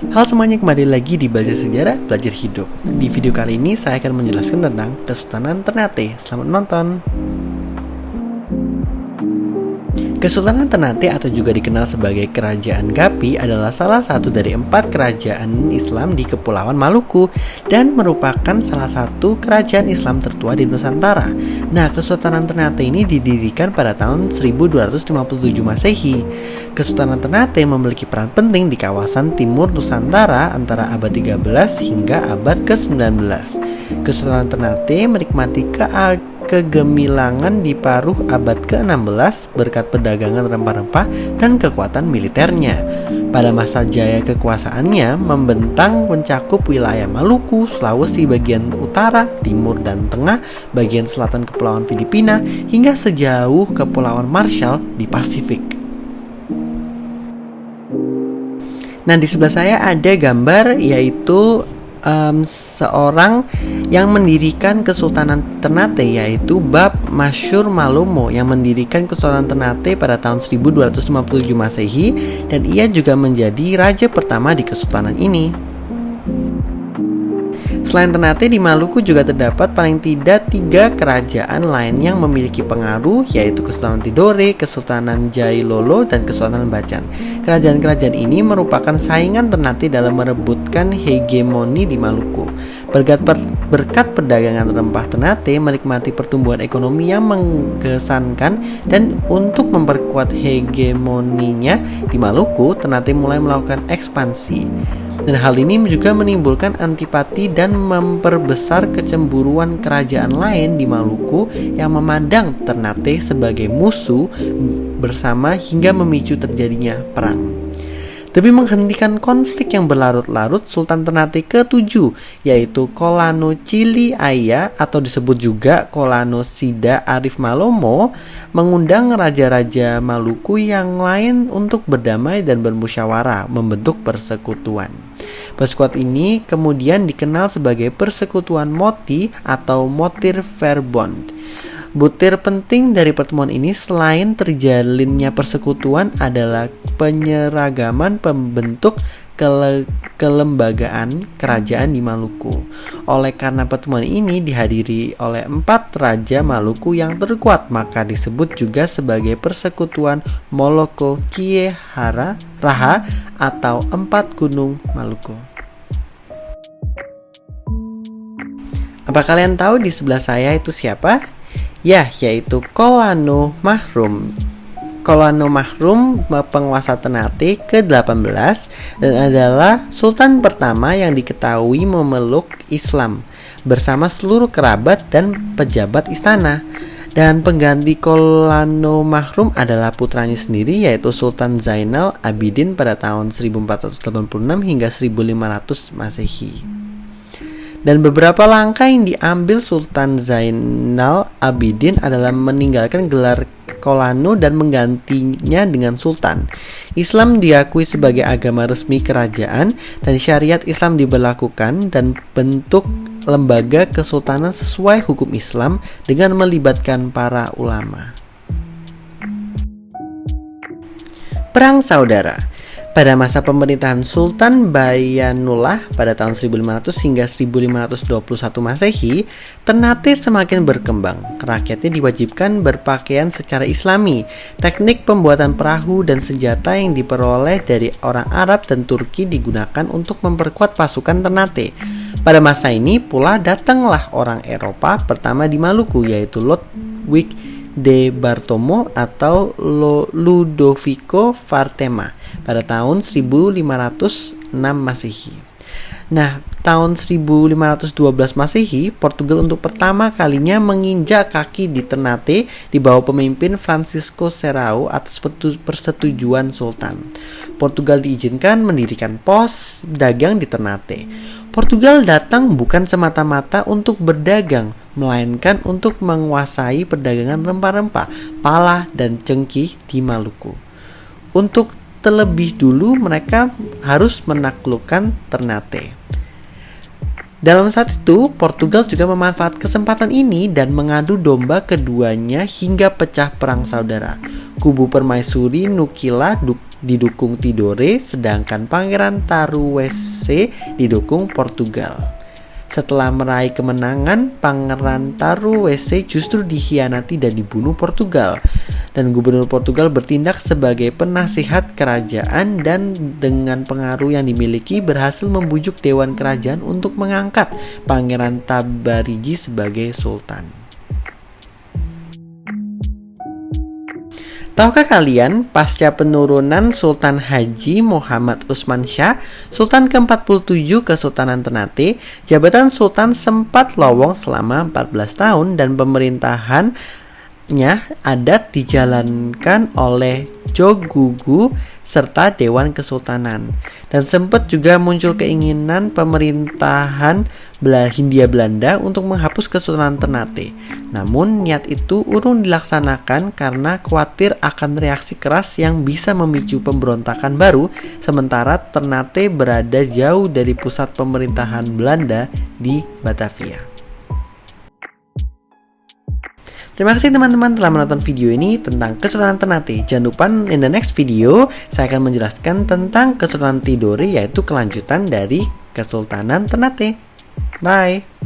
Halo semuanya, kembali lagi di Belajar Sejarah, Belajar Hidup. Di video kali ini saya akan menjelaskan tentang Kesultanan Ternate. Selamat menonton. Kesultanan Ternate atau juga dikenal sebagai Kerajaan Gapi adalah salah satu dari 4 kerajaan Islam di Kepulauan Maluku dan merupakan salah satu kerajaan Islam tertua di Nusantara. Nah, Kesultanan Ternate ini didirikan pada tahun 1257 Masehi. Kesultanan Ternate memiliki peran penting di kawasan timur Nusantara antara abad 13 hingga abad ke-19. Kesultanan Ternate menikmati kegemilangan di paruh abad ke-16 berkat perdagangan rempah-rempah dan kekuatan militernya. Pada masa jaya kekuasaannya membentang mencakup wilayah Maluku, Sulawesi bagian utara, timur dan tengah, bagian selatan Kepulauan Filipina hingga sejauh Kepulauan Marshall di Pasifik. Nah, di sebelah saya ada gambar yaitu seorang yang mendirikan Kesultanan Ternate, yaitu Bab Masyur Malomo yang mendirikan Kesultanan Ternate pada tahun 1257 Masehi, dan ia juga menjadi raja pertama di kesultanan ini. Selain Ternate, di Maluku juga terdapat paling tidak 3 kerajaan lain yang memiliki pengaruh, yaitu Kesultanan Tidore, Kesultanan Jailolo, dan Kesultanan Bacan. Kerajaan-kerajaan ini merupakan saingan Ternate dalam merebutkan hegemoni di Maluku. Berkat perdagangan rempah, Ternate menikmati pertumbuhan ekonomi yang mengesankan, dan untuk memperkuat hegemoninya di Maluku, Ternate mulai melakukan ekspansi. Dan hal ini juga menimbulkan antipati dan memperbesar kecemburuan kerajaan lain di Maluku yang memandang Ternate sebagai musuh bersama hingga memicu terjadinya perang. Demi menghentikan konflik yang berlarut-larut, Sultan Ternate ke-7 yaitu Kolano Cili Aya atau disebut juga Kolano Sida Arif Malomo mengundang raja-raja Maluku yang lain untuk berdamai dan bermusyawarah membentuk persekutuan. Persekutuan ini kemudian dikenal sebagai Persekutuan Moti atau Motir Verbond. Butir penting dari pertemuan ini selain terjalinnya persekutuan adalah penyeragaman pembentuk kelembagaan kerajaan di Maluku. Oleh karena pertemuan ini dihadiri oleh 4 raja Maluku yang terkuat, maka disebut juga sebagai Persekutuan Moloko Kie Raha atau 4 Gunung Maluku. Apa kalian tahu di sebelah saya itu siapa? Ya, yaitu Kolano Mahrum. Kolano Mahrum penguasa Ternate ke-18 dan adalah sultan pertama yang diketahui memeluk Islam bersama seluruh kerabat dan pejabat istana. Dan pengganti Kolano Mahrum adalah putranya sendiri, yaitu Sultan Zainal Abidin pada tahun 1486 hingga 1500 Masehi. Dan beberapa langkah yang diambil Sultan Zainal Abidin adalah meninggalkan gelar Kolano dan menggantinya dengan Sultan. Islam diakui sebagai agama resmi kerajaan dan syariat Islam diberlakukan, dan bentuk lembaga kesultanan sesuai hukum Islam dengan melibatkan para ulama. Perang Saudara. Pada masa pemerintahan Sultan Bayanullah pada tahun 1500 hingga 1521 Masehi, Ternate semakin berkembang. Rakyatnya diwajibkan berpakaian secara Islami. Teknik pembuatan perahu dan senjata yang diperoleh dari orang Arab dan Turki digunakan untuk memperkuat pasukan Ternate. Pada masa ini pula datanglah orang Eropa pertama di Maluku, yaitu Ludwig de Bartolomeo atau Ludovico Vartema pada tahun 1506 Masehi. Nah, tahun 1512 Masehi, Portugal untuk pertama kalinya menginjak kaki di Ternate di bawah pemimpin Francisco Serrao atas persetujuan Sultan. Portugal diizinkan mendirikan pos dagang di Ternate. Portugal datang bukan semata-mata untuk berdagang, melainkan untuk menguasai perdagangan rempah-rempah, pala, dan cengkih di Maluku. Untuk terlebih dulu mereka harus menaklukkan Ternate. Dalam saat itu, Portugal juga memanfaatkan kesempatan ini dan mengadu domba keduanya hingga pecah perang saudara. Kubu permaisuri Nukila didukung Tidore, sedangkan Pangeran Taruwese didukung Portugal. Setelah meraih kemenangan, Pangeran Taruwese justru dikhianati dan dibunuh Portugal. Dan gubernur Portugal bertindak sebagai penasihat kerajaan dan dengan pengaruh yang dimiliki berhasil membujuk Dewan Kerajaan untuk mengangkat Pangeran Tabarigi sebagai sultan. Tahukah kalian, pasca penurunan Sultan Haji Muhammad Usman Shah, Sultan ke-47 Kesultanan Ternate, jabatan Sultan sempat lowong selama 14 tahun dan pemerintahannya adat dijalankan oleh Jogugu serta Dewan Kesultanan. Dan sempat juga muncul keinginan pemerintahan Hindia Belanda untuk menghapus Kesultanan Ternate. Namun niat itu urung dilaksanakan karena khawatir akan reaksi keras yang bisa memicu pemberontakan baru, sementara Ternate berada jauh dari pusat pemerintahan Belanda di Batavia. Terima kasih teman-teman telah menonton video ini tentang Kesultanan Ternate. Jangan lupa in the next video saya akan menjelaskan tentang Kesultanan Tidore, yaitu kelanjutan dari Kesultanan Ternate. Bye.